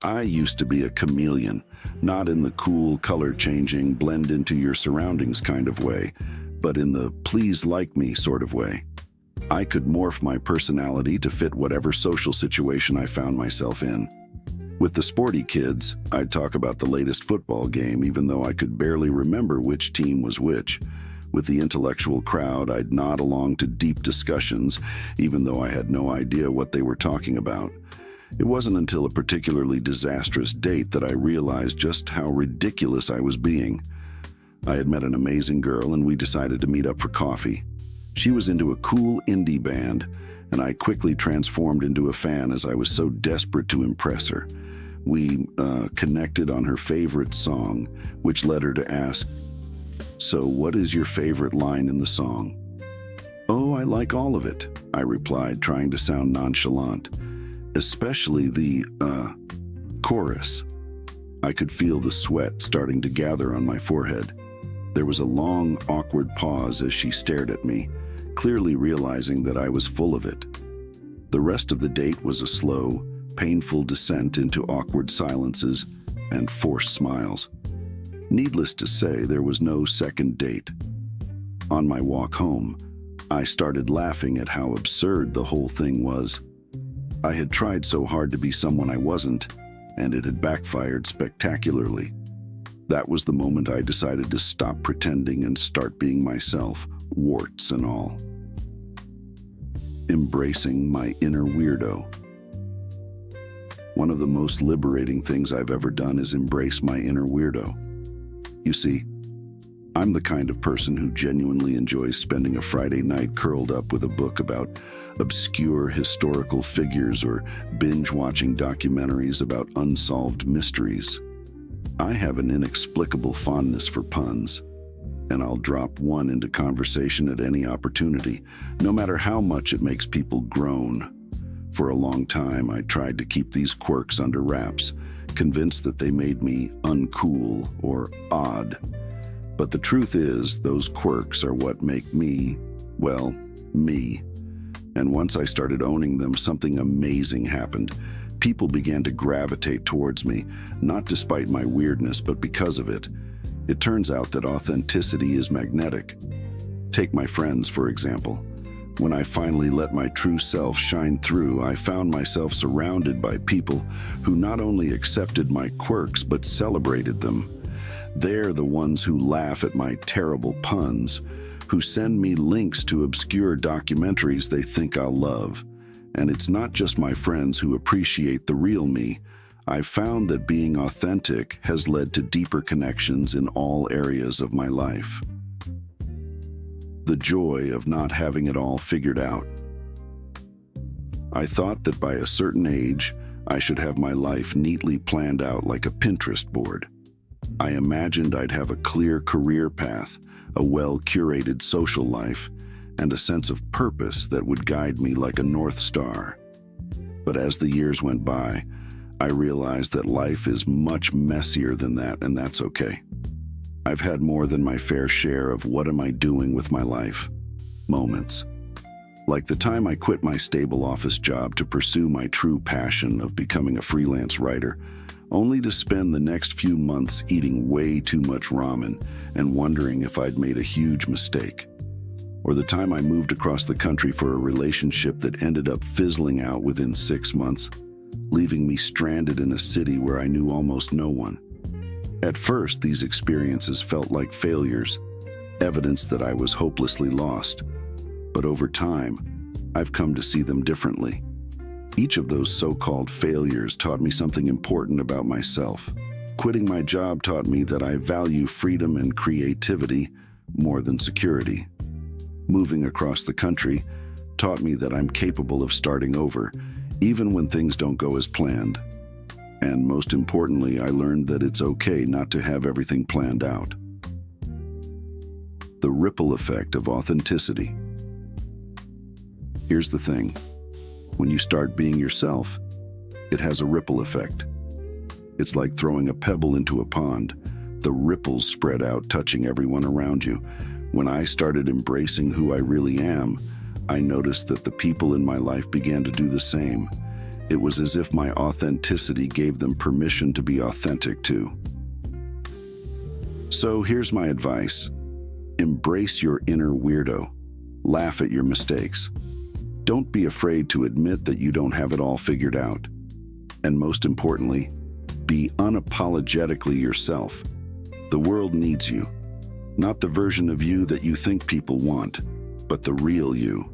I used to be a chameleon, not in the cool, color-changing, blend into your surroundings kind of way, but in the please like me sort of way. I could morph my personality to fit whatever social situation I found myself in. With the sporty kids, I'd talk about the latest football game even though I could barely remember which team was which. With the intellectual crowd, I'd nod along to deep discussions even though I had no idea what they were talking about. It wasn't until a particularly disastrous date that I realized just how ridiculous I was being. I had met an amazing girl and we decided to meet up for coffee. She was into a cool indie band, and I quickly transformed into a fan as I was so desperate to impress her. We connected on her favorite song, which led her to ask, "So what is your favorite line in the song?" "Oh, I like all of it," I replied, trying to sound nonchalant. "Especially the chorus." I could feel the sweat starting to gather on my forehead. There was a long, awkward pause as she stared at me, clearly realizing that I was full of it. The rest of the date was a slow, painful descent into awkward silences and forced smiles. Needless to say, there was no second date. On my walk home, I started laughing at how absurd the whole thing was. I had tried so hard to be someone I wasn't, and it had backfired spectacularly. That was the moment I decided to stop pretending and start being myself, warts and all. Embracing my inner weirdo. One of the most liberating things I've ever done is embrace my inner weirdo. You see, I'm the kind of person who genuinely enjoys spending a Friday night curled up with a book about obscure historical figures or binge-watching documentaries about unsolved mysteries. I have an inexplicable fondness for puns, and I'll drop one into conversation at any opportunity, no matter how much it makes people groan. For a long time, I tried to keep these quirks under wraps, convinced that they made me uncool or odd. But the truth is, those quirks are what make me, well, me. And once I started owning them, something amazing happened. People began to gravitate towards me, not despite my weirdness, but because of it. It turns out that authenticity is magnetic. Take my friends, for example. When I finally let my true self shine through, I found myself surrounded by people who not only accepted my quirks, but celebrated them. They're the ones who laugh at my terrible puns, who send me links to obscure documentaries they think I'll love. And it's not just my friends who appreciate the real me. I've found that being authentic has led to deeper connections in all areas of my life. The joy of not having it all figured out. I thought that by a certain age, I should have my life neatly planned out like a Pinterest board. I imagined I'd have a clear career path, a well-curated social life, and a sense of purpose that would guide me like a North Star. But as the years went by, I realized that life is much messier than that, and that's okay. I've had more than my fair share of what am I doing with my life moments. Like the time I quit my stable office job to pursue my true passion of becoming a freelance writer, only to spend the next few months eating way too much ramen and wondering if I'd made a huge mistake. Or the time I moved across the country for a relationship that ended up fizzling out within 6 months, leaving me stranded in a city where I knew almost no one. At first, these experiences felt like failures, evidence that I was hopelessly lost. But over time, I've come to see them differently. Each of those so-called failures taught me something important about myself. Quitting my job taught me that I value freedom and creativity more than security. Moving across the country taught me that I'm capable of starting over, even when things don't go as planned. And most importantly, I learned that it's okay not to have everything planned out. The ripple effect of authenticity. Here's the thing. When you start being yourself, it has a ripple effect. It's like throwing a pebble into a pond. The ripples spread out, touching everyone around you. When I started embracing who I really am, I noticed that the people in my life began to do the same. It was as if my authenticity gave them permission to be authentic too. So here's my advice. Embrace your inner weirdo. Laugh at your mistakes. Don't be afraid to admit that you don't have it all figured out. And most importantly, be unapologetically yourself. The world needs you. Not the version of you that you think people want, but the real you.